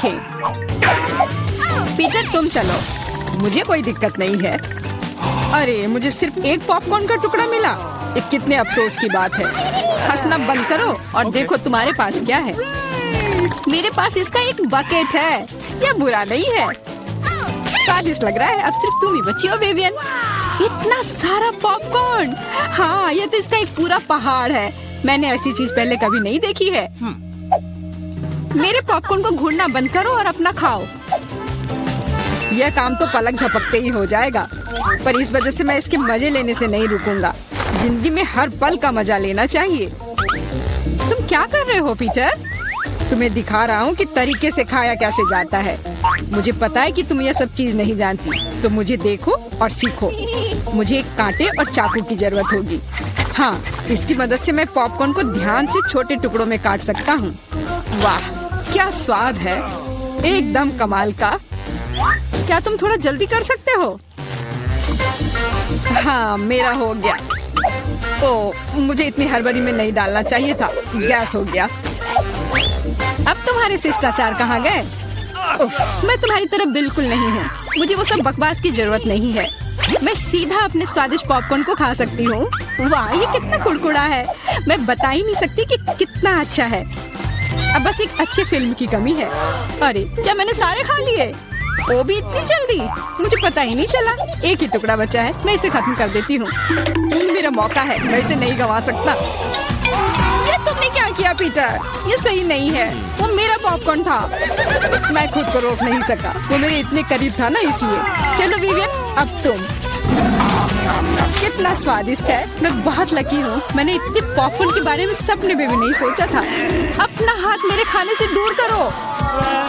देखें। पीटर तुम चलो, मुझे कोई दिक्कत नहीं है। अरे मुझे सिर्फ एक पॉपकॉर्न का टुकड़ा मिला, ये कितने अफसोस की बात है। हंसना बंद करो और देखो तुम्हारे पास क्या है। मेरे पास इसका एक बकेट है, यह बुरा नहीं है, स्वादिष्ट लग रहा है। अब सिर्फ तुम ही बची हो विवियन। इतना सारा पॉपकॉर्न, हाँ ये तो इसका एक पूरा पहाड़ है। मैंने ऐसी चीज पहले कभी नहीं देखी है। मेरे पॉपकॉर्न को घूरना बंद करो और अपना खाओ। यह काम तो पलक झपकते ही हो जाएगा, पर इस वजह से मैं इसके मजे लेने से नहीं रुकूंगा। जिंदगी में हर पल का मजा लेना चाहिए। तुम क्या कर रहे हो पीटर? तुम्हें दिखा रहा हूँ कि तरीके से खाया कैसे जाता है। मुझे पता है कि तुम यह सब चीज नहीं जानती, तो मुझे देखो और सीखो। मुझे एक कांटे और चाकू की जरूरत होगी। हाँ, इसकी मदद से मैं पॉपकॉर्न को ध्यान से छोटे टुकड़ों में काट सकता हूँ। वाह क्या स्वाद है, एकदम कमाल का। क्या तुम थोड़ा जल्दी कर सकते हो? हाँ मेरा हो गया। ओह मुझे इतनी हड़बड़ी में नहीं डालना चाहिए था। गैस हो गया। अब तुम्हारे शिष्टाचार कहाँ गए? मैं तुम्हारी तरह बिल्कुल नहीं हूँ। मुझे वो सब बकवास की जरूरत नहीं है। मैं सीधा अपने स्वादिष्ट पॉपकॉर्न को खा सकती हूँ। वाह ये कितना कुड़कुड़ा है, मैं बता ही नहीं सकती कि कितना अच्छा है। अब बस एक अच्छी फिल्म की कमी है। अरे क्या मैंने सारे खा लिए? वो भी इतनी जल्दी, मुझे पता ही नहीं चला। एक ही टुकड़ा बचा है, मैं इसे खत्म कर देती हूँ। यही मेरा मौका है, मैं इसे नहीं गंवा सकता। ये तुमने क्या किया पीटर? ये सही नहीं है, वो मेरा पॉपकॉर्न था। मैं खुद को रोक नहीं सका, वो मेरे इतने करीब था ना, इसलिए। चलो विवियन अब तुम। कितना स्वादिष्ट है, मैं बहुत लकी हूँ। मैंने इतने पॉपकॉर्न के बारे में सपने में भी नहीं सोचा था। अपना हाथ मेरे खाने से दूर करो।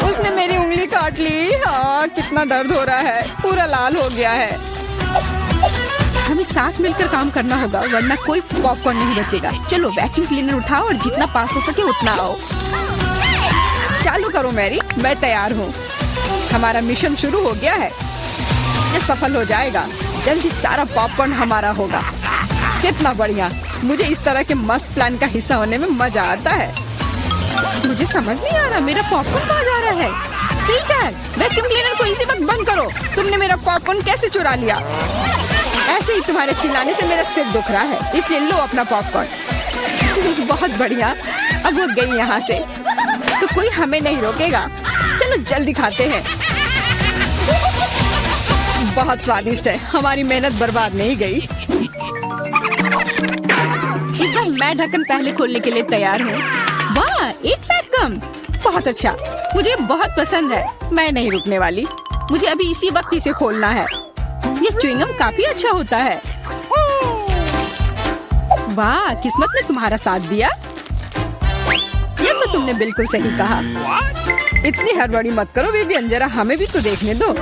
उसने मेरी उंगली काट ली। हाँ कितना दर्द हो रहा है, पूरा लाल हो गया है। हमें साथ मिलकर काम करना होगा, वरना कोई पॉपकॉर्न नहीं बचेगा। चलो वैक्यूम क्लीनर उठाओ और जितना पास हो सके उतना आओ। चालू करो मैरी, मैं तैयार हूँ। हमारा मिशन शुरू हो गया है, ये सफल हो जाएगा। जल्दी सारा पॉपकॉर्न हमारा होगा। कितना बढ़िया, मुझे इस तरह के मस्त प्लान का हिस्सा होने में मजा आता है। मुझे समझ नहीं आ रहा मेरा पॉपकॉर्न कहाँ जा रहा है। पीटर वैक्यूम क्लीनर को इसी वक्त बंद करो। तुमने मेरा पॉपकॉर्न कैसे चुरा लिया? ऐसे ही तुम्हारे चिल्लाने से मेरा सिर दुख रहा है, इसलिए लो अपना पॉपकॉर्न। बहुत बढ़िया, अब वो गई यहाँ से तो कोई हमें नहीं रोकेगा। चलो जल्दी खाते हैं। बहुत स्वादिष्ट है, हमारी मेहनत बर्बाद नहीं गई। इस बार मैं ढक्कन पहले खोलने के लिए तैयार हूँ। वाह एक पैक कम, बहुत अच्छा, मुझे बहुत पसंद है। मैं नहीं रुकने वाली, मुझे अभी इसी वक्त इसे खोलना है। ये च्युइंगम काफी अच्छा होता है। वाह किस्मत ने तुम्हारा साथ दिया। ये तो तुमने बिल्कुल सही कहा। इतनी हड़बड़ी मत करो विवियन, जरा हमें भी तो देखने दो।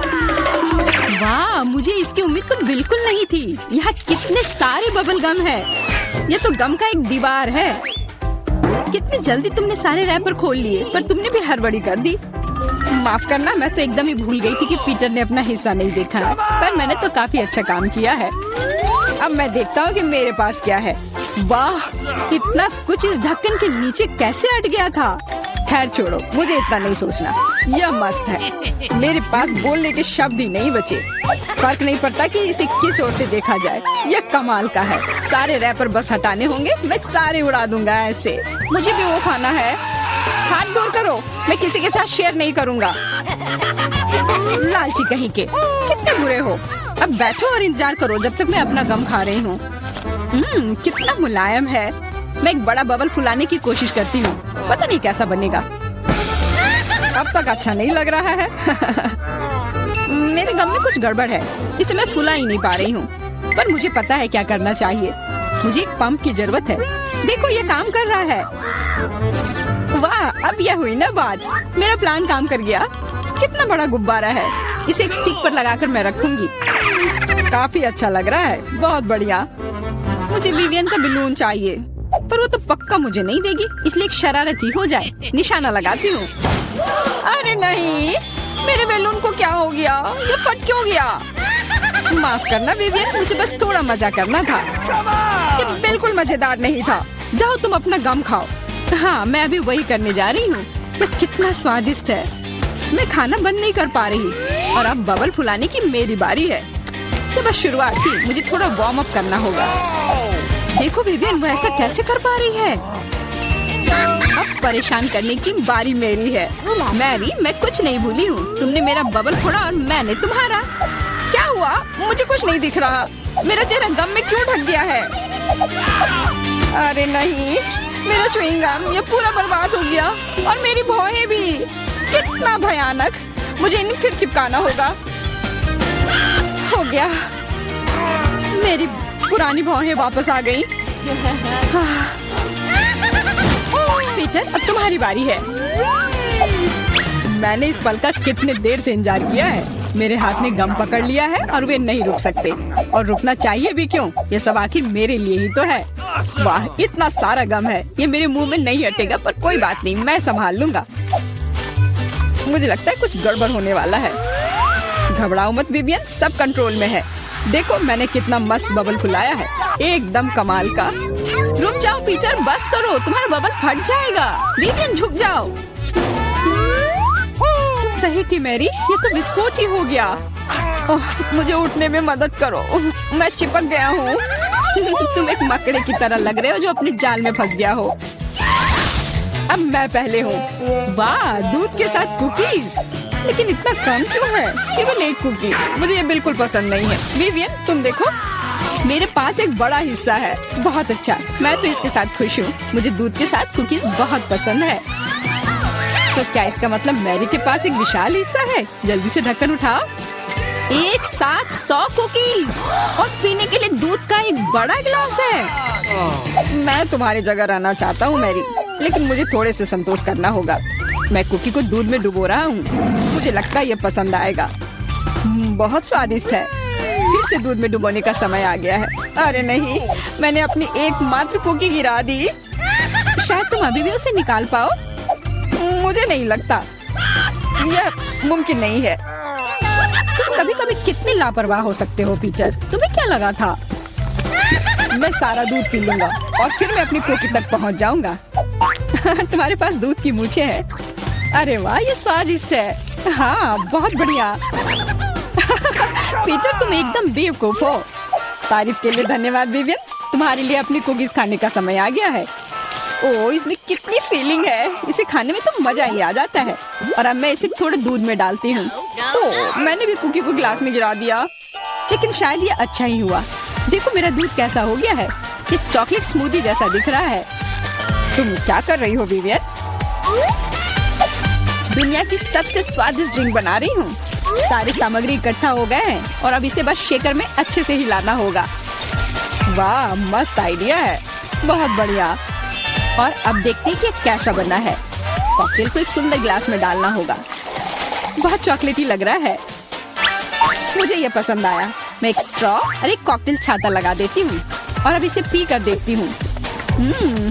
वाह मुझे इसकी उम्मीद तो बिल्कुल नहीं थी। यहाँ कितने सारे बबल गम है। ये तो गम का एक दीवार है। कितनी जल्दी तुमने सारे रैपर खोल लिए, पर तुमने भी हड़बड़ी कर दी। माफ करना, मैं तो एकदम ही भूल गई थी कि पीटर ने अपना हिस्सा नहीं देखा है। पर मैंने तो काफी अच्छा काम किया है। अब मैं देखता हूँ कि मेरे पास क्या है। वाह इतना कुछ इस ढक्कन के नीचे कैसे अट गया था। खैर छोड़ो, मुझे इतना नहीं सोचना। यह मस्त है, मेरे पास बोलने के शब्द ही नहीं बचे। फर्क नहीं पड़ता कि इसे किस ओर से देखा जाए, यह कमाल का है। सारे रैपर बस हटाने होंगे, मैं सारे उड़ा दूंगा ऐसे। मुझे भी वो खाना है। हाथ दूर करो, मैं किसी के साथ शेयर नहीं करूंगा। लालची कहीं के, कितने बुरे हो। अब बैठो और इंतजार करो जब तक मैं अपना गम खा रही हूँ। कितना मुलायम है। मैं एक बड़ा बबल फुलाने की कोशिश करती हूँ, पता नहीं कैसा बनेगा। अब तक अच्छा नहीं लग रहा है। मेरे गम में कुछ गड़बड़ है, इसे मैं फुला ही नहीं पा रही हूँ। पर मुझे पता है क्या करना चाहिए। मुझे एक पंप की जरूरत है। देखो ये काम कर रहा है। वाह अब यह हुई ना बात, मेरा प्लान काम कर गया। कितना बड़ा गुब्बारा है, इसे एक स्टिक पर लगाकर मैं रखूंगी। काफी अच्छा लग रहा है, बहुत बढ़िया। मुझे विवियन का बलून चाहिए, पर वो तो पक्का मुझे नहीं देगी, इसलिए एक शरारती हो जाए, निशाना लगाती हूँ। अरे नहीं, मेरे बैलून को क्या हो गया? ये फट क्यों गया? माफ करना विवियन, मुझे बस थोड़ा मजा करना था। ये बिल्कुल मजेदार नहीं था। जाओ तुम अपना गम खाओ। हाँ मैं अभी वही करने जा रही हूँ। ये कितना स्वादिष्ट है। मैं खाना बंद नहीं कर पा रही और अब बबल फुलाने की मेरी बारी है। तो बस शुरुआत थी, मुझे थोड़ा वार्म अप करना होगा। देखो विवियन, वो ऐसा कैसे कर पा रही है। अब परेशान करने की बारी मेरी है। मैरी, मैं कुछ नहीं भूली हूँ। तुमने मेरा बबल फोड़ा और मैंने तुम्हारा। क्या हुआ? मुझे कुछ नहीं दिख रहा। मेरा चेहरा गम में क्यों ढक गया है? अरे नहीं, मेरा च्युइंग गम ये पूरा बर्बाद हो गया और मेरी भौहें भी। कितना भयानक। मुझे इन्हें फिर चिपकाना होगा। हो गया, मेरी पुरानी भौहें वापस आ गई। पीटर, अब तुम्हारी बारी है। मैंने इस पल का कितने देर से इंतजार किया है। मेरे हाथ में गम पकड़ लिया है और वे नहीं रुक सकते, और रुकना चाहिए भी क्यों? ये सब आखिर मेरे लिए ही तो है। वाह, इतना सारा गम है, ये मेरे मुंह में नहीं हटेगा, पर कोई बात नहीं, मैं संभाल लूंगा। मुझे लगता है कुछ गड़बड़ होने वाला है। घबराओ मत विवियन, सब कंट्रोल में है। देखो मैंने कितना मस्त बबल फुलाया है, एकदम कमाल का। रुक जाओ पीटर, बस करो, तुम्हारा बबल फट जाएगा। विवियन झुक जाओ। तुम सही थी मैरी, ये तो विस्फोट ही हो गया। मुझे उठने में मदद करो, मैं चिपक गया हूँ। तुम एक मकड़े की तरह लग रहे हो जो अपने जाल में फंस गया हो। अब मैं पहले हूँ। वाह, दूध के साथ कुकीज, लेकिन इतना कम क्यों है? केवल एक कुकी। मुझे ये बिल्कुल पसंद नहीं है। विवियन, तुम देखो, मेरे पास एक बड़ा हिस्सा है। बहुत अच्छा, मैं तो इसके साथ खुश हूँ। मुझे दूध के साथ कुकीज बहुत पसंद है। तो क्या इसका मतलब मैरी के पास एक विशाल हिस्सा है? जल्दी से ढक्कन उठाओ। एक साथ 100 कुकीज और पीने के लिए दूध का एक बड़ा गिलास है। मैं तुम्हारी जगह रहना चाहता हूँ मैरी, लेकिन मुझे थोड़े से संतोष करना होगा। मैं कुकी को दूध में डुबो रहा हूँ। मुझे लगता है ये पसंद आएगा। बहुत स्वादिष्ट है। फिर से दूध में डुबोने का समय आ गया है। अरे नहीं, मैंने अपनी एकमात्र कुकी गिरा दी। शायद तुम अभी भी उसे निकाल पाओ। मुझे नहीं लगता, यह मुमकिन नहीं है। तुम कभी कभी कितने लापरवाह हो सकते हो पीटर। तुम्हें क्या लगा था? मैं सारा दूध पी लूंगा और फिर मैं अपनी कुकी तक पहुंच जाऊंगा। तुम्हारे पास दूध की मूछें हैं। अरे वाह, ये स्वादिष्ट है। हाँ, बहुत बढ़िया। पीटर, तुम एकदम बेवकूफ हो। तारीफ के लिए धन्यवाद विवियन। तुम्हारे लिए अपनी कुकीज खाने का समय आ गया है। ओह, इसमें कितनी फीलिंग है। इसे खाने में तो मजा ही आ जाता है। और अब मैं इसे थोड़े दूध में डालती हूँ। ओह, मैंने भी कुकी को गिलास में गिरा दिया, लेकिन शायद ये अच्छा ही हुआ। देखो मेरा दूध कैसा हो गया है। ये चॉकलेट स्मूदी जैसा दिख रहा है। तुम क्या कर रही हो विवियन? दुनिया की सबसे स्वादिष्ट ड्रिंक बना रही हूँ। सारी सामग्री इकट्ठा हो गए हैं और अब इसे बस शेकर में अच्छे से हिलाना होगा। वाह, मस्त आइडिया है, बहुत बढ़िया। और अब देखते हैं कि ये कैसा बना है। कॉकटेल को एक सुंदर गिलास में डालना होगा। बहुत चॉकलेटी लग रहा है। मुझे ये पसंद आया। मैं एक स्ट्रॉ और एक कॉकटेल छाता लगा देती हूँ और अब इसे पी कर देखती हूँ।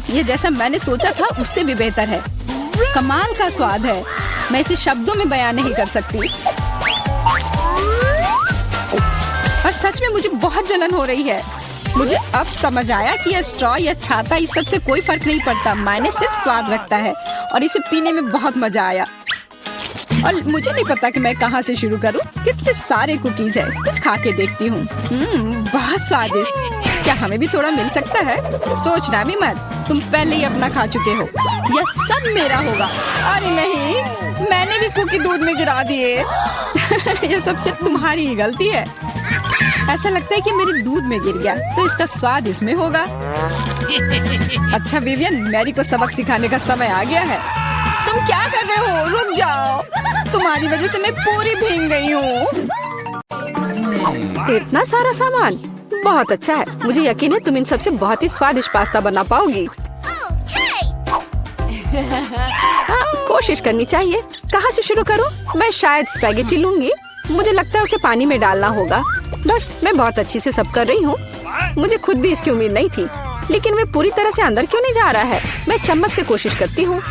ये जैसा मैंने सोचा था उससे भी बेहतर है। कमाल का स्वाद है। मैं इसे शब्दों में बयान नहीं कर सकती। और सच में मुझे बहुत जलन हो रही है। मुझे अब समझ आया कि यह स्ट्रॉ या छाता इस सब से कोई फर्क नहीं पड़ता। मायने सिर्फ स्वाद रखता है और इसे पीने में बहुत मजा आया। और मुझे नहीं पता कि मैं कहाँ से शुरू करूँ। कितने सारे कुकीज है। कुछ खा के देखती हूँ। बहुत स्वादिष्ट। क्या हमें भी थोड़ा मिल सकता है? सोचना भी मत, तुम पहले ही अपना खा चुके हो। यह सब मेरा होगा। अरे नहीं, मैंने भी कुकी दूध में गिरा दिए। यह सब सिर्फ तुम्हारी ही गलती है। ऐसा लगता है कि मेरे दूध में गिर गया, तो इसका स्वाद इसमें होगा। अच्छा विवियन, मैरी को सबक सिखाने का समय आ गया है। तुम क्या कर रहे हो? रुक जाओ। तुम्हारी वजह से मैं पूरी भीग गई हूँ। इतना सारा सामान, बहुत अच्छा है। मुझे यकीन है तुम इन सबसे बहुत ही स्वादिष्ट पास्ता बना पाओगी। कोशिश करनी चाहिए। कहाँ से शुरू करूँ? मैं शायद स्पैगेटी लूंगी। मुझे लगता है उसे पानी में डालना होगा। बस, मैं बहुत अच्छी से सब कर रही हूँ। मुझे खुद भी इसकी उम्मीद नहीं थी, लेकिन वे पूरी तरह से अंदर क्यों नहीं जा रहा है? मैं चम्मच से कोशिश करती हूँ।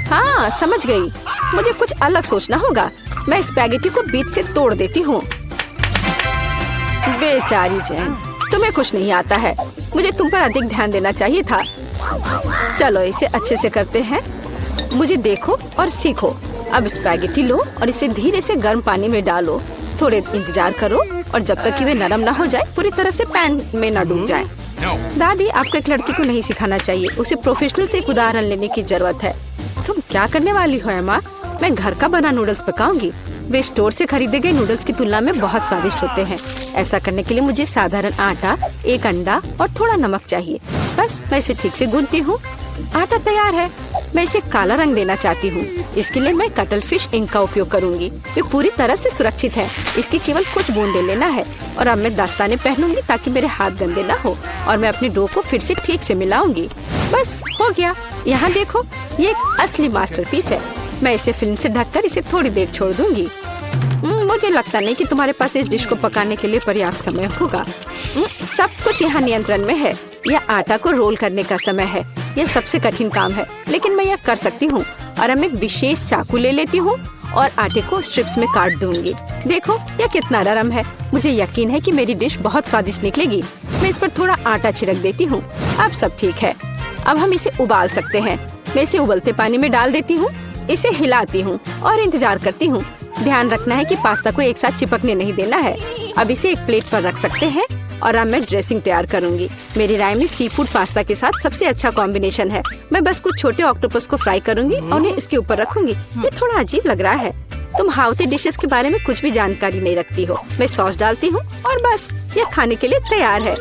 हाँ, समझ गई। मुझे कुछ अलग सोचना होगा। मैं स्पैगेटी को बीच से तोड़ देती हूँ। बेचारी जैन, तुम्हें कुछ नहीं आता है। मुझे तुम पर अधिक ध्यान देना चाहिए था। चलो इसे अच्छे से करते हैं। मुझे देखो और सीखो। अब स्पैगेटी लो और इसे धीरे से गर्म पानी में डालो। थोड़े इंतजार करो और जब तक कि वे नरम ना हो जाए, पूरी तरह से पैन में ना डूब जाए। दादी, आपको एक लड़की को नहीं सिखाना चाहिए, उसे प्रोफेशनल से एक उदाहरण लेने की जरूरत है। तुम क्या करने वाली हो अम्मा? मैं घर का बना नूडल्स पकाऊंगी। वे स्टोर से खरीदे गए नूडल्स की तुलना में बहुत स्वादिष्ट होते हैं। ऐसा करने के लिए मुझे साधारण आटा, एक अंडा और थोड़ा नमक चाहिए। बस मैं इसे ठीक से गूंथती हूँ। आटा तैयार है। मैं इसे काला रंग देना चाहती हूँ। इसके लिए मैं कटल फिश इंक का उपयोग करूँगी। ये पूरी तरह से सुरक्षित है। इसकी केवल कुछ बूंदे लेना है। और अब मैं दस्ताने पहनूंगी ताकि मेरे हाथ गंदे ना हो। और मैं अपने डो को फिर से ठीक से मिलाऊंगी। बस हो गया। यहाँ देखो, ये एक असली मास्टरपीस है। मैं इसे फिल्म से ढककर इसे थोड़ी देर छोड़ दूंगी। मुझे लगता नहीं कि तुम्हारे पास इस डिश को पकाने के लिए पर्याप्त समय होगा। सब कुछ यहाँ नियंत्रण में है। यह आटा को रोल करने का समय है। यह सबसे कठिन काम है, लेकिन मैं यह कर सकती हूँ। और अब एक विशेष चाकू ले लेती हूँ और आटे को स्ट्रिप्स में काट दूंगी। देखो, यह कितना नरम है। मुझे यकीन है कि मेरी डिश बहुत स्वादिष्ट निकलेगी। मैं इस पर थोड़ा आटा छिड़क देती हूँ। अब सब ठीक है। अब हम इसे उबाल सकते हैं। मैं इसे उबलते पानी में डाल देती हूँ। इसे हिलाती हूँ और इंतजार करती हूँ। ध्यान रखना है कि पास्ता को एक साथ चिपकने नहीं देना है। अब इसे एक प्लेट पर रख सकते हैं और अब मैं ड्रेसिंग तैयार करूंगी। मेरी राय में सी फूड पास्ता के साथ सबसे अच्छा कॉम्बिनेशन है। मैं बस कुछ छोटे ऑक्टोपस को फ्राई करूंगी और उन्हें इसके ऊपर रखूंगी। ये थोड़ा अजीब लग रहा है। तुम हाउती डिशेस के बारे में कुछ भी जानकारी नहीं रखती हो। मैं सॉस डालती हूँ और बस यह खाने के लिए तैयार है।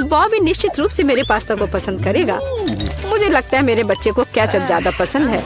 बॉबी निश्चित रूप से मेरे पास्ता को पसंद करेगा। मुझे लगता है मेरे बच्चे को केचप ज्यादा पसंद है।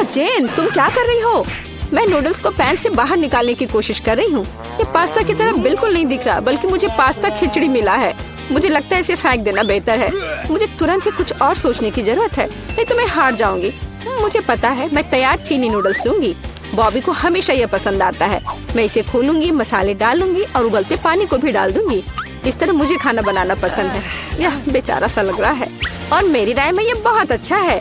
जेन, तुम क्या कर रही हो? मैं नूडल्स को पैन से बाहर निकालने की कोशिश कर रही हूँ। ये पास्ता की तरह बिल्कुल नहीं दिख रहा, बल्कि मुझे पास्ता खिचड़ी मिला है। मुझे लगता है इसे फेंक देना बेहतर है। मुझे तुरंत ही कुछ और सोचने की जरूरत है, नहीं तो मैं हार जाऊंगी। मुझे पता है, मैं तैयार चीनी नूडल्स लूंगी। बॉबी को हमेशा ये पसंद आता है। मैं इसे खोलूंगी, मसाले डालूंगी और उबलते पानी को भी डाल दूंगी। इस तरह मुझे खाना बनाना पसंद है। यह बेचारा सा लग रहा है और मेरी राय में ये बहुत अच्छा है।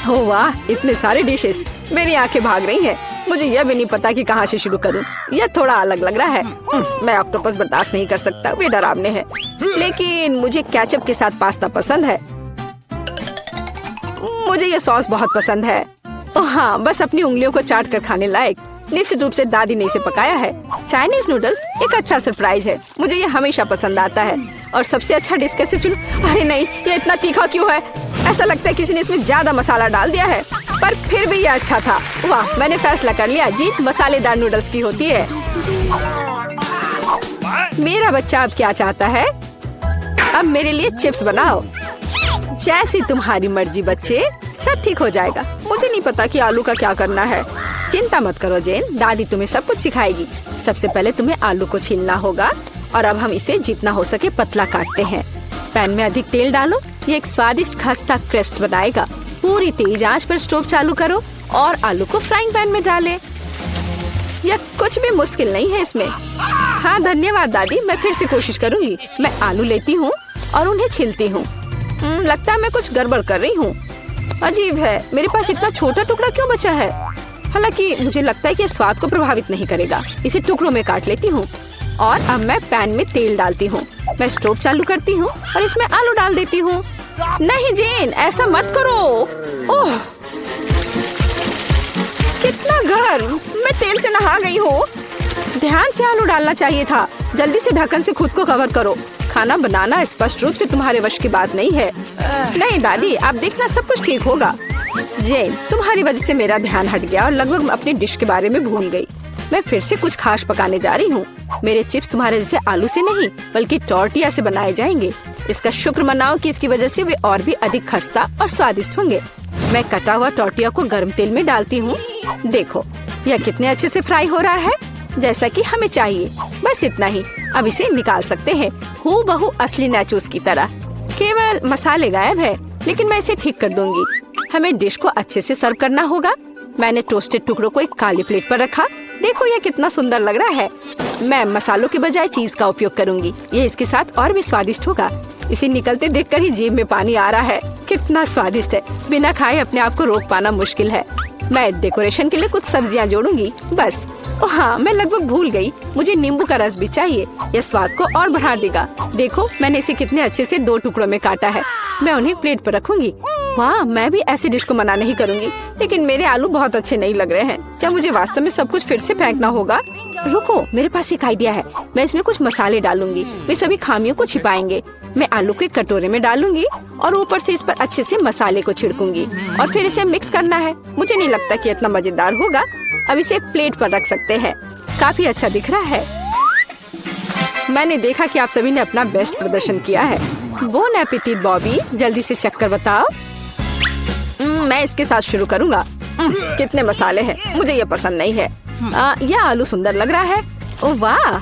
हो वाह, इतने सारे डिशेस। मेरी आंखें भाग रही हैं। मुझे यह भी नहीं पता कि कहाँ से शुरू करूं। यह थोड़ा अलग लग रहा है। मैं ऑक्टोपस बर्दाश्त नहीं कर सकता, वे डरावने हैं। लेकिन मुझे केचप के साथ पास्ता पसंद है। मुझे यह सॉस बहुत पसंद है। ओह हाँ, बस अपनी उंगलियों को चाट कर खाने लायक। निश्चित रूप से दादी ने इसे पकाया है। चाइनीज नूडल्स एक अच्छा सरप्राइज है। मुझे ये हमेशा पसंद आता है। और सबसे अच्छा डिश कैसे चुनूं? अरे नहीं, ये इतना तीखा क्यों है? ऐसा लगता है किसी ने इसमें ज्यादा मसाला डाल दिया है। पर फिर भी ये अच्छा था। वाह, मैंने फैसला कर लिया, जीत मसालेदार नूडल्स की होती है। मेरा बच्चा अब क्या चाहता है? अब मेरे लिए चिप्स बनाओ। जैसी तुम्हारी मर्जी बच्चे, सब ठीक हो जाएगा। मुझे नहीं पता कि आलू का क्या करना है। चिंता मत करो जेन, दादी तुम्हें सब कुछ सिखाएगी। सबसे पहले तुम्हें आलू को छीलना होगा और अब हम इसे जितना हो सके पतला काटते हैं। पैन में अधिक तेल डालो। ये एक स्वादिष्ट खस्ता क्रेस्ट बनाएगा। पूरी तेज आंच पर स्टोव चालू करो और आलू को फ्राइंग पैन में डालें। यह कुछ भी मुश्किल नहीं है इसमें। हाँ धन्यवाद दादी, मैं फिर से कोशिश करूंगी। मैं आलू लेती हूँ और उन्हें छीलती हूँ। लगता है मैं कुछ गड़बड़ कर रही हूँ। अजीब है, मेरे पास इतना छोटा टुकड़ा क्यों बचा है? हालांकि मुझे लगता है कि स्वाद को प्रभावित नहीं करेगा। इसे टुकड़ों में काट लेती हूँ और अब मैं पैन में तेल डालती हूँ। मैं स्टोव चालू करती हूँ और इसमें आलू डाल देती हूँ। नहीं जेन, ऐसा मत करो। ओह, कितना गर्म! मैं तेल से नहा गई हूँ। ध्यान से आलू डालना चाहिए था। जल्दी से ढक्कन से खुद को कवर करो। खाना बनाना स्पष्ट रूप से तुम्हारे वश की बात नहीं है। नहीं दादी, आप देखना, सब कुछ ठीक होगा। जेन, तुम्हारी वजह से मेरा ध्यान हट गया और लगभग अपने डिश के बारे में भूल गई। मैं फिर से कुछ खास पकाने जा रही हूँ। मेरे चिप्स तुम्हारे जैसे आलू से नहीं, बल्कि टॉर्टिया से बनाए जाएंगे। इसका शुक्र मनाओ कि इसकी वजह से वे और भी अधिक खस्ता और स्वादिष्ट होंगे। मैं कटा हुआ टॉर्टिया को गर्म तेल में डालती हूँ। देखो, यह कितने अच्छे से फ्राई हो रहा है, जैसा कि हमें चाहिए। बस इतना ही। अब इसे निकाल सकते हैं, हूबहू असली नाचोस की तरह। केवल मसाले गायब है, लेकिन मैं इसे ठीक कर दूंगी। हमें डिश को अच्छे से सर्व करना होगा। मैंने टोस्टेड टुकड़ों को एक काली प्लेट पर रखा। देखो, यह कितना सुंदर लग रहा है। मैं मसालों के बजाय चीज का उपयोग करूंगी। ये इसके साथ और भी स्वादिष्ट होगा। इसे निकलते देखकर ही जीभ में पानी आ रहा है। कितना स्वादिष्ट है, बिना खाए अपने आप को रोक पाना मुश्किल है। मैं डेकोरेशन के लिए कुछ सब्जियां जोड़ूंगी। बस, ओ हाँ, मैं लगभग भूल गई, मुझे नींबू का रस भी चाहिए। यह स्वाद को और बढ़ा देगा। देखो, मैंने इसे कितने अच्छे से 2 टुकड़ों में काटा है। मैं उन्हें प्लेट पर रखूंगी। वाह, मैं भी ऐसी डिश को मना नहीं करूंगी, लेकिन मेरे आलू बहुत अच्छे नहीं लग रहे हैं। क्या मुझे वास्तव में सब कुछ फिर से फेंकना होगा? रुको, मेरे पास एक आइडिया है। मैं इसमें कुछ मसाले डालूंगी, वे सभी खामियों को छिपाएंगे। मैं आलू को एक कटोरे में डालूंगी और ऊपर से इस पर अच्छे से मसाले को छिड़कूंगी और फिर इसे मिक्स करना है। मुझे नहीं लगता कि इतना मजेदार होगा। अब इसे एक प्लेट पर रख सकते हैं। काफी अच्छा दिख रहा है। मैंने देखा कि आप सभी ने अपना बेस्ट प्रदर्शन किया है। बोन एपेटिट बॉबी, जल्दी से चक्कर बताओ। मैं इसके साथ शुरू करूंगा। कितने मसाले हैं, मुझे ये पसंद नहीं है। यह आलू सुंदर लग रहा है। ओह वाह,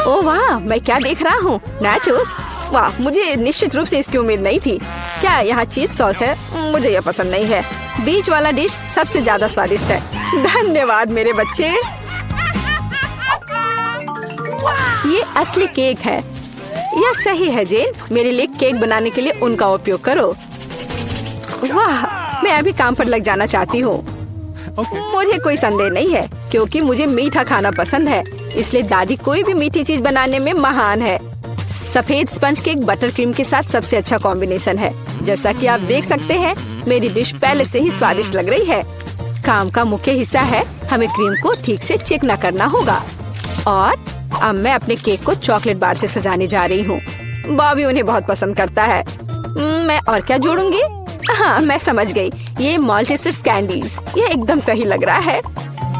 ओह वाह, मैं क्या देख रहा हूँ? नाचोस। वाह, मुझे निश्चित रूप से इसकी उम्मीद नहीं थी। क्या यहाँ चीज सॉस है? मुझे यह पसंद नहीं है। बीच वाला डिश सबसे ज्यादा स्वादिष्ट है। धन्यवाद मेरे बच्चे। ये असली केक है। यह सही है जेन। मेरे लिए केक बनाने के लिए उनका उपयोग करो। वाह, मैं अभी काम पर लग जाना चाहती हूँ। मुझे कोई संदेह नहीं है क्योंकि मुझे मीठा खाना पसंद है, इसलिए दादी कोई भी मीठी चीज बनाने में महान है। सफेद स्पंज केक बटर क्रीम के साथ सबसे अच्छा कॉम्बिनेशन है। जैसा कि आप देख सकते हैं, मेरी डिश पहले से ही स्वादिष्ट लग रही है। काम का मुख्य हिस्सा है हमें क्रीम को ठीक से चिकना करना होगा। और अब मैं अपने केक को चॉकलेट बार से सजाने जा रही हूँ। बॉबी उन्हें बहुत पसंद करता है। मैं और क्या जोड़ूंगी? हाँ, मैं समझ गई। ये माल्टेसर्स कैंडीज, ये एकदम सही लग रहा है।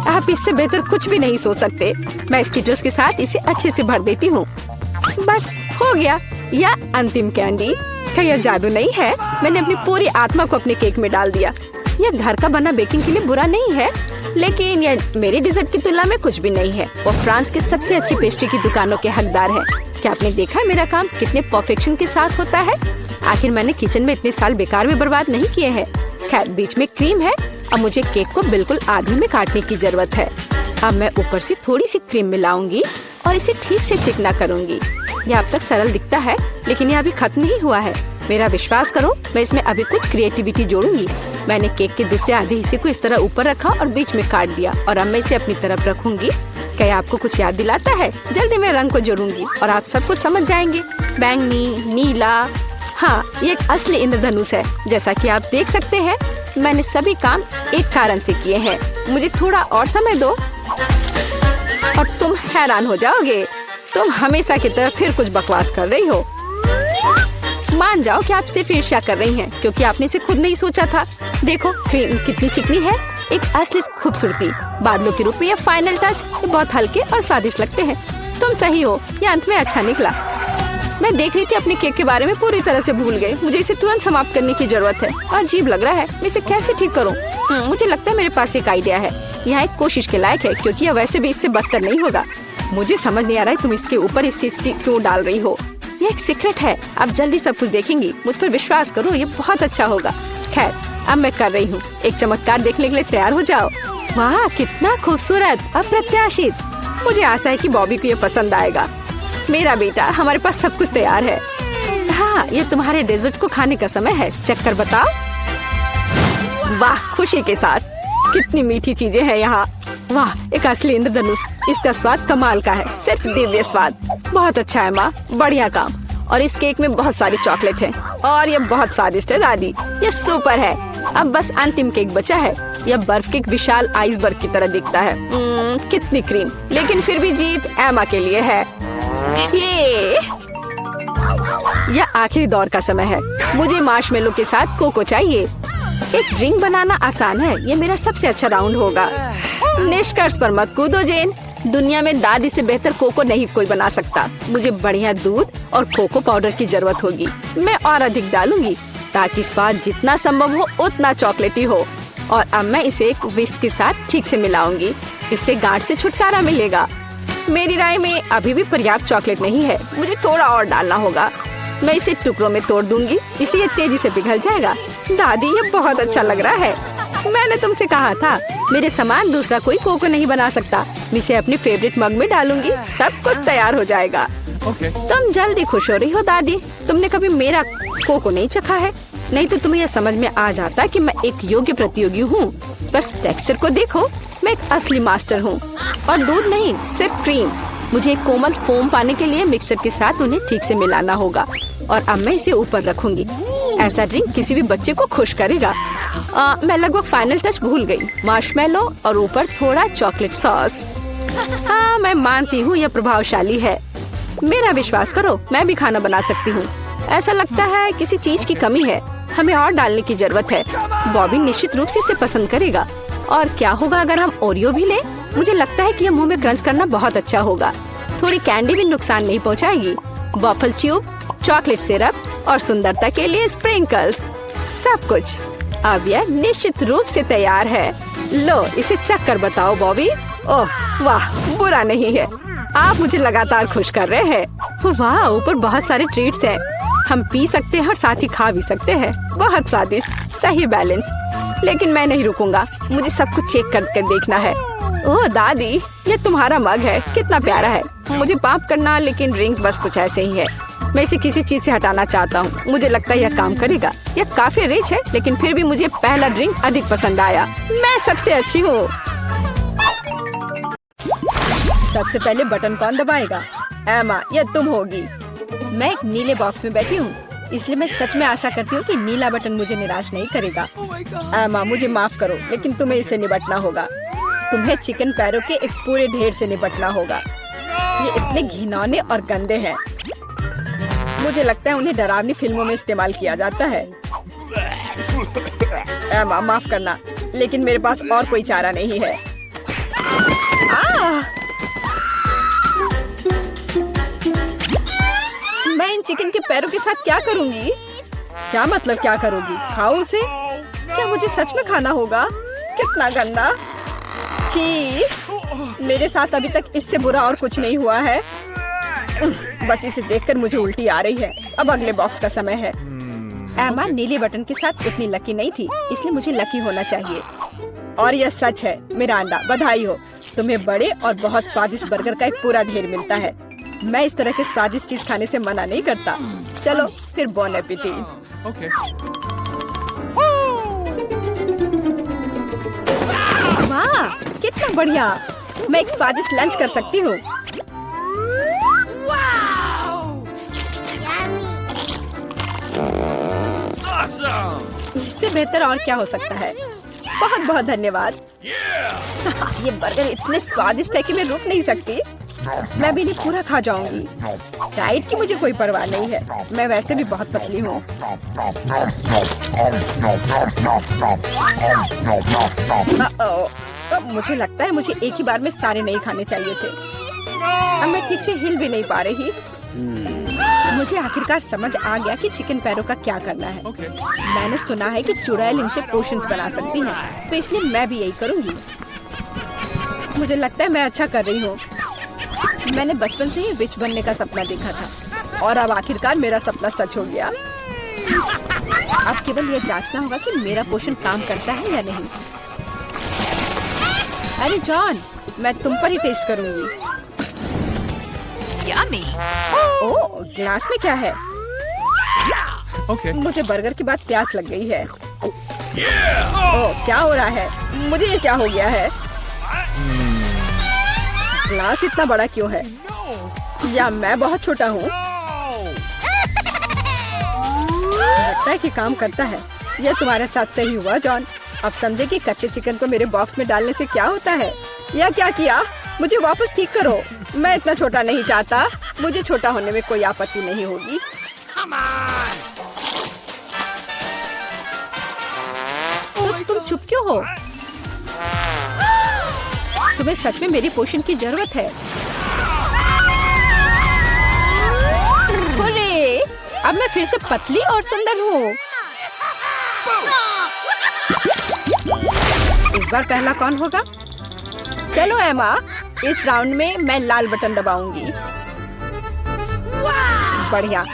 आप इससे बेहतर कुछ भी नहीं सोच सकते। मैं स्किटल्स के साथ इसे अच्छे से भर देती हूँ। बस हो गया। यह अंतिम कैंडी। क्या यह जादू नहीं है? मैंने अपनी पूरी आत्मा को अपने केक में डाल दिया। यह घर का बना बेकिंग के लिए बुरा नहीं है, लेकिन यह मेरे डिजर्ट की तुलना में कुछ भी नहीं है। वो फ्रांस के सबसे अच्छी पेस्ट्री की दुकानों के हकदार है। क्या आपने देखा है मेरा काम कितने परफेक्शन के साथ होता है? आखिर मैंने किचन में इतने साल बेकार में बर्बाद नहीं किए हैं। खैर, बीच में क्रीम है। अब मुझे केक को बिल्कुल आधे में काटने की जरूरत है। अब मैं ऊपर से थोड़ी सी क्रीम मिलाऊंगी और इसे ठीक से चिकना करूंगी। यह अब तक सरल दिखता है, लेकिन यह अभी खत्म नहीं हुआ है। मेरा विश्वास करो, मैं इसमें अभी कुछ क्रिएटिविटी जोड़ूंगी। मैंने केक के दूसरे आधे हिस्से को इस तरह ऊपर रखा और बीच में काट दिया और अब मैं इसे अपनी तरफ रखूंगी। क्या आपको कुछ याद दिलाता है? जल्दी मैं रंग को जोड़ूंगी और आप सब कुछ समझ जाएंगे। बैंगनी, नीला। हाँ, ये एक असली इंद्रधनुष है। जैसा कि आप देख सकते हैं, मैंने सभी काम एक कारण से किए हैं। मुझे थोड़ा और समय दो और तुम हैरान हो जाओगे। तुम हमेशा की तरह फिर कुछ बकवास कर रही हो। मान जाओ कि आप सिर्फ ईर्ष्या कर रही हैं, क्योंकि आपने इसे खुद नहीं सोचा था। देखो क्रीम कितनी चिकनी है, एक असली खूबसूरती। बादलों के रूप में ये फाइनल टच। ये बहुत हल्के और स्वादिष्ट लगते हैं। तुम सही हो, ये अंत में अच्छा निकला। मैं देख रही थी अपने केक के बारे में पूरी तरह से भूल गई। मुझे इसे तुरंत समाप्त करने की जरूरत है। अजीब लग रहा है, मैं इसे कैसे ठीक करूं? मुझे लगता है मेरे पास एक आइडिया है। यह एक कोशिश के लायक है, क्योंकि यह वैसे भी इससे बदतर नहीं होगा। मुझे समझ नहीं आ रहा है तुम इसके ऊपर इस चीज की क्यों डाल रही हो। ये एक सीक्रेट है। अब जल्दी सब कुछ देखेंगी। मुझ पर विश्वास करो, ये बहुत अच्छा होगा। खैर, अब मैं कर रही हूँ। एक चमत्कार देखने के लिए तैयार हो जाओ। वाह, कितना खूबसूरत, अप्रत्याशित। मुझे आशा है कि बॉबी को ये पसंद आएगा। मेरा बेटा, हमारे पास सब कुछ तैयार है। हाँ, ये तुम्हारे डेजर्ट को खाने का समय है। चक्कर बताओ। वाह, खुशी के साथ। कितनी मीठी चीजें हैं यहाँ। वाह, एक असली इंद्रधनुष। इसका स्वाद कमाल का है, सिर्फ दिव्य स्वाद। बहुत अच्छा है माँ, बढ़िया काम। और इस केक में बहुत सारी चॉकलेट है और ये बहुत स्वादिष्ट है दादी। ये सुपर है। अब बस अंतिम केक बचा है। यह बर्फ के एक विशाल आइसबर्ग की तरह दिखता है। कितनी क्रीम, लेकिन फिर भी जीत एमा के लिए है। यह आखिरी दौर का समय है। मुझे मार्शमेलो के साथ कोको चाहिए। एक ड्रिंक बनाना आसान है। ये मेरा सबसे अच्छा राउंड होगा। निष्कर्ष पर मत कूदो जेन। दुनिया में दादी से बेहतर कोको नहीं कोई बना सकता। मुझे बढ़िया दूध और कोको पाउडर की जरूरत होगी। मैं और अधिक डालूंगी ताकि स्वाद जितना संभव हो उतना चॉकलेटी हो। और अब मैं इसे एक विस्क के साथ ठीक से मिलाऊंगी। इससे गांठ से छुटकारा मिलेगा। मेरी राय में अभी भी पर्याप्त चॉकलेट नहीं है। मुझे थोड़ा और डालना होगा। मैं इसे टुकड़ों में तोड़ दूंगी, इससे ये तेजी से पिघल जाएगा। दादी, ये बहुत अच्छा लग रहा है। मैंने तुमसे कहा था, मेरे समान दूसरा कोई कोको नहीं बना सकता। मैं इसे अपने फेवरेट मग में डालूंगी। सब कुछ तैयार हो जाएगा। तुम जल्दी खुश हो रही हो दादी। तुमने कभी मेरा कोको नहीं चखा है, नहीं तो तुम्हें यह समझ में आ जाता कि मैं एक योग्य प्रतियोगी हूँ। बस टेक्सचर को देखो, मैं एक असली मास्टर हूँ। और दूध नहीं, सिर्फ क्रीम। मुझे एक कोमल फोम पाने के लिए मिक्सचर के साथ उन्हें ठीक से मिलाना होगा। और अब मैं इसे ऊपर रखूंगी। ऐसा ड्रिंक किसी भी बच्चे को खुश करेगा। मैं लगभग फाइनल टच भूल गई, मार्शमेलो और ऊपर थोड़ा चॉकलेट सॉस। हाँ, मैं मानती हूँ यह प्रभावशाली है। मेरा विश्वास करो, मैं भी खाना बना सकती हूँ। ऐसा लगता है किसी चीज की कमी है, हमें और डालने की जरूरत है। बॉबी निश्चित रूप से इसे पसंद करेगा। और क्या होगा अगर हम ओरियो भी लें? मुझे लगता है कि यह मुंह में क्रंच करना बहुत अच्छा होगा। थोड़ी कैंडी भी नुकसान नहीं पहुंचाएगी। वॉफल ट्यूब, चॉकलेट सिरप और सुंदरता के लिए स्प्रिंकल्स, सब कुछ। अब यह निश्चित रूप से तैयार है। लो, इसे चख कर बताओ बॉबी। ओह वाह, बुरा नहीं है। आप मुझे लगातार खुश कर रहे हैं। वाह, ऊपर बहुत सारे ट्रीट्स हैं। हम पी सकते हैं और साथ ही खा भी सकते हैं। बहुत स्वादिष्ट, सही बैलेंस। लेकिन मैं नहीं रुकूंगा, मुझे सब कुछ चेक करके देखना है। ओह दादी, ये तुम्हारा मग है, कितना प्यारा है। मुझे माफ करना, लेकिन ड्रिंक बस कुछ ऐसे ही है। मैं इसे किसी चीज से हटाना चाहता हूँ। मुझे लगता है यह काम करेगा। यह काफी रिच है, लेकिन फिर भी मुझे पहला ड्रिंक अधिक पसंद आया। मैं सबसे अच्छी हूँ। सबसे पहले बटन कौन दबाएगा? एमा, यह तुम होगी। मैं एक नीले बॉक्स में बैठी हूँ, इसलिए मैं सच में आशा करती हूँ कि नीला बटन मुझे निराश नहीं करेगा। एमा, मुझे माफ करो, लेकिन तुम्हें इसे निपटना होगा। तुम्हें चिकन पैरों के एक पूरे ढेर से निपटना होगा। ये इतने घिनौने और गंदे हैं। मुझे लगता है उन्हें डरावनी फिल्मों में इस्तेमाल किया जाता है। एमा, माफ करना, लेकिन मेरे पास और कोई चारा नहीं है। मैं इन चिकन के पैरों के साथ क्या करूंगी? क्या मतलब क्या करोगी? खाओ उसे? क्या मुझे सच में खाना होगा? कितना गंदा! छी! मेरे साथ अभी तक इससे बुरा और कुछ नहीं हुआ है। बस इसे देखकर मुझे उल्टी आ रही है। अब अगले बॉक्स का समय है। एमा नीले बटन के साथ इतनी लकी नहीं थी, इसलिए मुझे लकी होना चाहिए। और यह सच है, मिरांडा, बधाई हो। तुम्हें बड़े और बहुत स्वादिष्ट बर्गर का एक पूरा ढेर मिलता है। मैं इस तरह के स्वादिष्ट चीज खाने से मना नहीं करता। चलो फिर बॉन एपेटिट। Okay. वाह, कितना बढ़िया! मैं एक स्वादिष्ट लंच कर सकती हूँ। Awesome! इससे बेहतर और क्या हो सकता है? बहुत बहुत धन्यवाद। ये बर्गर इतने स्वादिष्ट है कि मैं रुक नहीं सकती। मैं भी नहीं पूरा खा जाऊंगी। डाइट की मुझे कोई परवाह नहीं है, मैं वैसे भी बहुत पतली हूँ। अब मुझे लगता है मुझे एक ही बार में सारे नहीं खाने चाहिए थे। अब मैं ठीक से हिल भी नहीं पा रही। मुझे आखिरकार समझ आ गया कि चिकन पैरों का क्या करना है। Okay. मैंने सुना है कि चुड़ैल इनसे पोशंस बना सकती हैं, तो इसलिए मैं भी यही करूंगी। मुझे लगता है मैं अच्छा कर रही हूँ। मैंने बचपन से ही विच बनने का सपना देखा था और अब आखिरकार मेरा सपना सच हो गया। अब केवल ये जांचना होगा कि मेरा पोषण काम करता है या नहीं। अरे जॉन, मैं तुम पर ही टेस्ट करूंगी। Yummy. ओह, ग्लास में क्या है? Okay. मुझे बर्गर के बाद प्यास लग गई है। ओह, क्या हो रहा है? मुझे ये क्या हो गया है? ग्लास इतना बड़ा क्यों है? या मैं बहुत छोटा हूँ? लगता है कि काम करता है। यह तुम्हारे साथ सही हुआ जॉन। अब समझे कि कच्चे चिकन को मेरे बॉक्स में डालने से क्या होता है। या क्या किया? मुझे वापस ठीक करो। मैं इतना छोटा नहीं चाहता। मुझे छोटा होने में कोई आपत्ति नहीं होगी। तो तुम चुप क्यों हो? तुम्हें सच में मेरी पोषण की जरूरत है। अरे, अब मैं फिर से पतली और सुंदर हूँ। इस बार पहला कौन होगा? चलो एमा, इस राउंड में मैं लाल बटन दबाऊंगी। बढ़िया,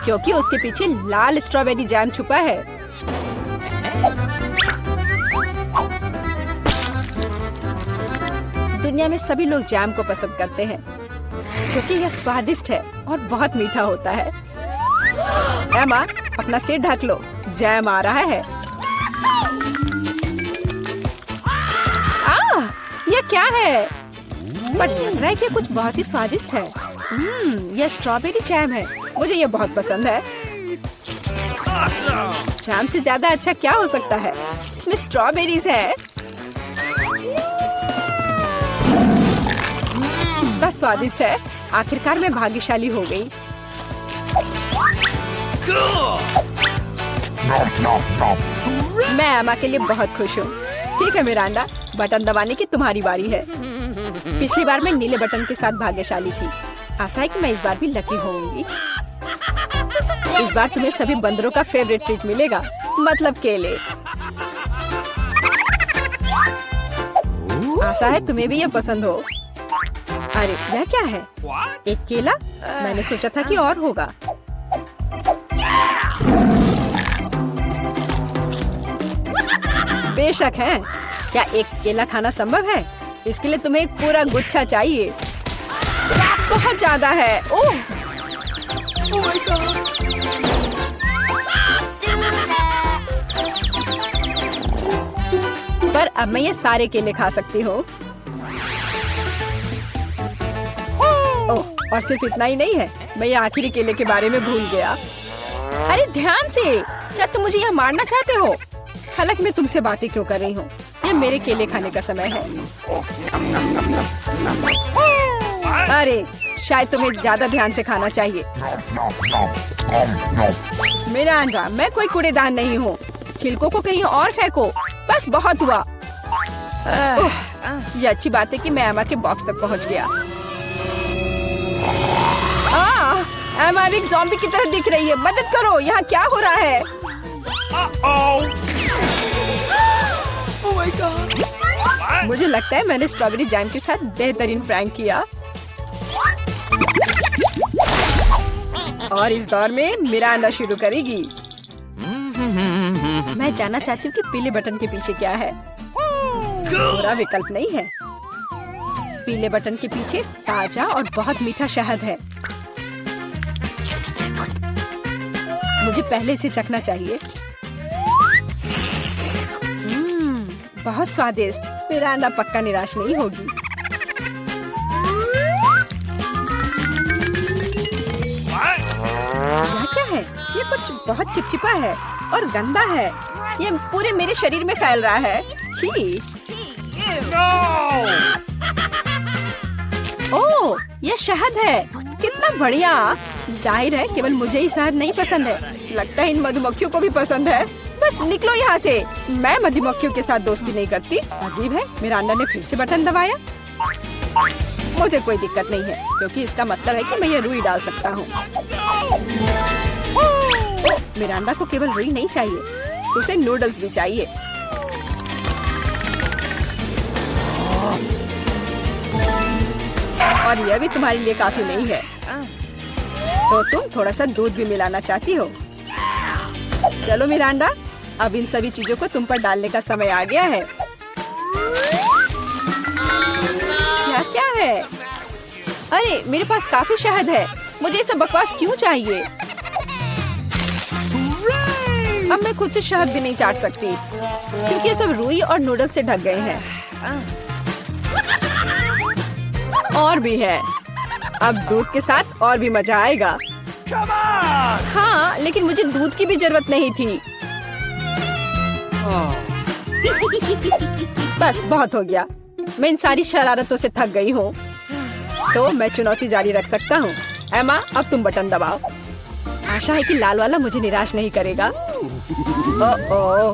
क्योंकि उसके पीछे लाल स्ट्रॉबेरी जैम छुपा है। दुनिया में सभी लोग जैम को पसंद करते हैं क्योंकि यह स्वादिष्ट है और बहुत मीठा होता है। एमा, अपना सिर ढक लो, जैम आ रहा है। यह क्या है? पर लग रहा है कि कुछ बहुत ही स्वादिष्ट है। यह स्ट्रॉबेरी जैम है। मुझे यह बहुत पसंद है। Awesome! जाम से ज्यादा अच्छा क्या हो सकता है? इसमें स्ट्रॉबेरीज है। कितना स्वादिष्ट है। आखिरकार मैं भाग्यशाली हो गई। मैं एमा के लिए बहुत खुश हूँ। ठीक है मिरांडा, बटन दबाने की तुम्हारी बारी है। पिछली बार मैं नीले बटन के साथ भाग्यशाली थी। आशा है कि मैं इस बार भी लकी होंगी। इस बार तुम्हें सभी बंदरों का फेवरेट ट्रीट मिलेगा, मतलब केले। आशा है तुम्हें भी ये पसंद हो। अरे यह क्या है? एक केला? मैंने सोचा था कि और होगा। बेशक है। क्या एक केला खाना संभव है? इसके लिए तुम्हें एक पूरा गुच्छा चाहिए। बहुत ज्यादा है। Oh my God. पर अब मैं ये सारे केले खा सकती हूँ। ओह, और सिर्फ इतना ही नहीं है, मैं ये आखिरी केले के बारे में भूल गया। अरे ध्यान से, क्या तुम मुझे यहाँ मारना चाहते हो? हालांकि मैं तुमसे बातें क्यों कर रही हूँ? ये मेरे केले खाने का समय है। अरे शायद तुम्हें ज्यादा ध्यान से खाना चाहिए। मिरांडा, मैं कोई कूड़ेदान नहीं हूँ। छिलकों को कहीं और फेंको। बस बहुत हुआ। ये अच्छी बात है कि मैं एमा के बॉक्स तक पहुँच गया। एमा एक ज़ॉम्बी की तरह दिख रही है। मदद करो, यहाँ क्या हो रहा है? Oh my God! मुझे लगता है मैंने स्ट्रॉबेरी जैम के साथ बेहतरीन प्रैंक किया। और इस दौर में मिरांडा शुरू करेगी। मैं जानना चाहती हूँ कि पीले बटन के पीछे क्या है। बुरा विकल्प नहीं है। पीले बटन के पीछे ताजा और बहुत मीठा शहद है। मुझे पहले से चखना चाहिए। बहुत स्वादिष्ट। मिरांडा पक्का निराश नहीं होगी। यह क्या है? ये कुछ बहुत चिपचिपा है और गंदा है। ये पूरे मेरे शरीर में फैल रहा है। छी। ओह, ये शहद है। कितना बढ़िया। जाहिर है केवल मुझे ही शहद नहीं पसंद है। लगता है इन मधुमक्खियों को भी पसंद है। बस निकलो यहाँ से। मैं मधुमक्खियों के साथ दोस्ती नहीं करती। अजीब है, मिरांडा ने फिर से बटन दबाया। मुझे कोई दिक्कत नहीं है, क्योंकि इसका मतलब है कि मैं ये रुई डाल सकता हूँ। मिरांडा को केवल रुई नहीं चाहिए, उसे नूडल्स भी चाहिए। और यह भी तुम्हारे लिए काफी नहीं है, तो तुम थोड़ा सा दूध भी मिलाना चाहती हो। चलो मिरांडा, अब इन सभी चीजों को तुम पर डालने का समय आ गया है। क्या है? अरे मेरे पास काफी शहद है। मुझे ये सब बकवास क्यों चाहिए? अब मैं खुद से शहद भी नहीं चाट सकती, क्योंकि ये सब रुई और नूडल्स से ढक गए हैं। और भी है। अब दूध के साथ और भी मजा आएगा। हाँ, लेकिन मुझे दूध की भी जरूरत नहीं थी। बस बहुत हो गया। मैं इन सारी शरारतों से थक गई हूँ, तो मैं चुनौती जारी रख सकता हूँ। एमा, अब तुम बटन दबाओ। आशा है कि लाल वाला मुझे निराश नहीं करेगा। ओह,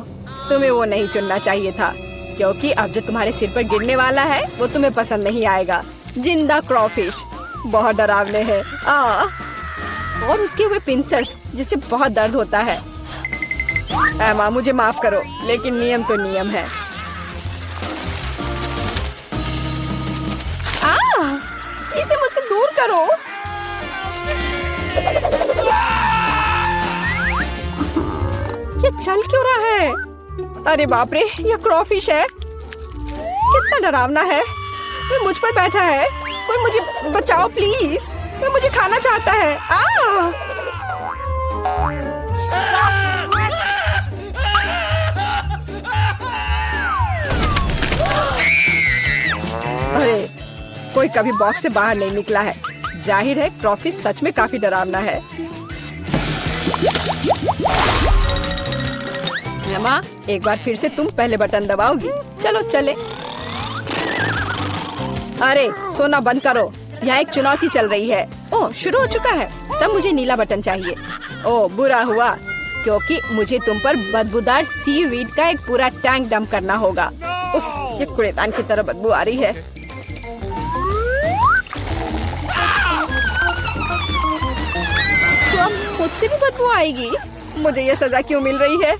तुम्हें वो नहीं चुनना चाहिए था, क्योंकि अब जो तुम्हारे सिर पर गिरने वाला है वो तुम्हें पसंद नहीं आएगा। जिंदा क्रॉफिश बहुत डरावने हैं। और उसके हुए पिंसर्स, जिससे बहुत दर्द होता है। एमा, मुझे माफ करो, लेकिन नियम तो नियम है। इसे मुझसे दूर करो। ये चल क्यों रहा है? अरे बाप रे, ये क्रॉफिश है। कितना डरावना है। कोई मुझ पर बैठा है। कोई मुझे बचाओ प्लीज। वो मुझे खाना चाहता है। अरे, कोई कभी बॉक्स से बाहर नहीं निकला है। जाहिर है क्रॉफिश सच में काफी डरावना है। हेमा, एक बार फिर से तुम पहले बटन दबाओगी। चलो चले। अरे सोना बंद करो, यहाँ एक चुनौती चल रही है। ओह, शुरू हो चुका है। तब मुझे नीला बटन चाहिए। ओह बुरा हुआ, क्योंकि मुझे तुम पर बदबूदार सीवीड का एक पूरा टैंक डंप करना होगा। उफ, ये कूड़ेदान की तरह बदबू आ रही है। तो अब खुद से भी बदबू आएगी। मुझे ये सजा क्यों मिल रही है?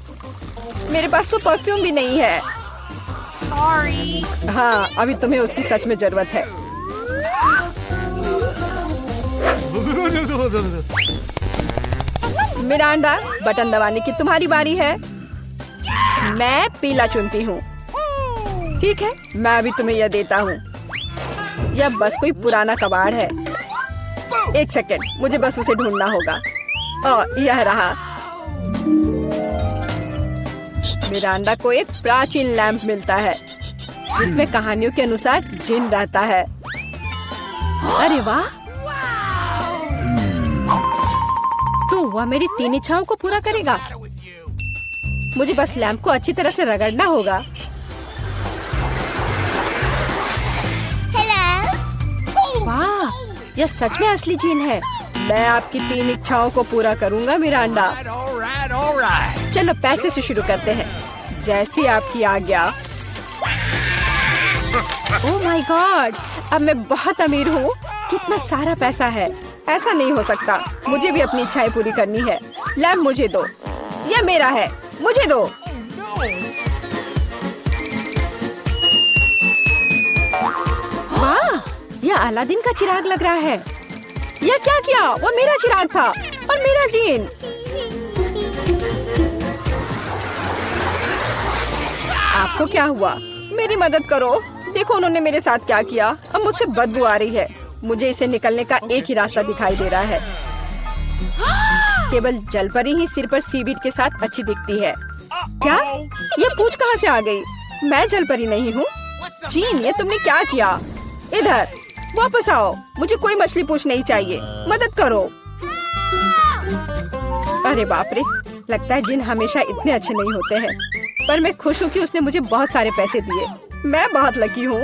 मेरे पास तो परफ्यूम भी नहीं है। हाँ, अभी तुम्हें उसकी सच में जरूरत है। मिरांडा, बटन दबाने की तुम्हारी बारी है। मैं पीला चुनती हूँ। ठीक है, मैं अभी तुम्हें यह देता हूँ। यह बस कोई पुराना कबाड़ है। एक सेकंड, मुझे बस उसे ढूंढना होगा। और यह रहा। मिरांडा को एक प्राचीन लैंप मिलता है जिसमें कहानियों के अनुसार जिन रहता है। अरे वाह, तो वह मेरी 3 इच्छाओं को पूरा करेगा। मुझे बस लैंप को अच्छी तरह से रगड़ना होगा। वाह, यह सच में असली जिन है। मैं आपकी 3 इच्छाओं को पूरा करूंगा मिरांडा। चलो पैसे से शुरू करते हैं, जैसी आपकी आज्ञा। ओह माय गॉड, अब मैं बहुत अमीर हूँ। कितना सारा पैसा है। ऐसा नहीं हो सकता, मुझे भी अपनी इच्छाएं पूरी करनी है। लैंप मुझे दो, यह मेरा है, मुझे दो। वाह, यह अलादीन का चिराग लग रहा है। यह क्या किया? वो मेरा चिराग था और मेरा जीन। आपको क्या हुआ? मेरी मदद करो। देखो उन्होंने मेरे साथ क्या किया। अब मुझसे बदबू आ रही है। मुझे इसे निकलने का एक ही रास्ता दिखाई दे रहा है। केवल जलपरी ही सिर पर सीवीड के साथ अच्छी दिखती है। क्या? ये पूंछ कहाँ से आ गई? मैं जलपरी नहीं हूँ। जीन, ये तुमने क्या किया? इधर वापस आओ। मुझे कोई मछली पूंछ नहीं चाहिए। मदद करो। अरे बाप रे, लगता है जिन हमेशा इतने अच्छे नहीं होते हैं। पर मैं खुश हूँ कि उसने मुझे बहुत सारे पैसे दिए। मैं बहुत लकी हूँ।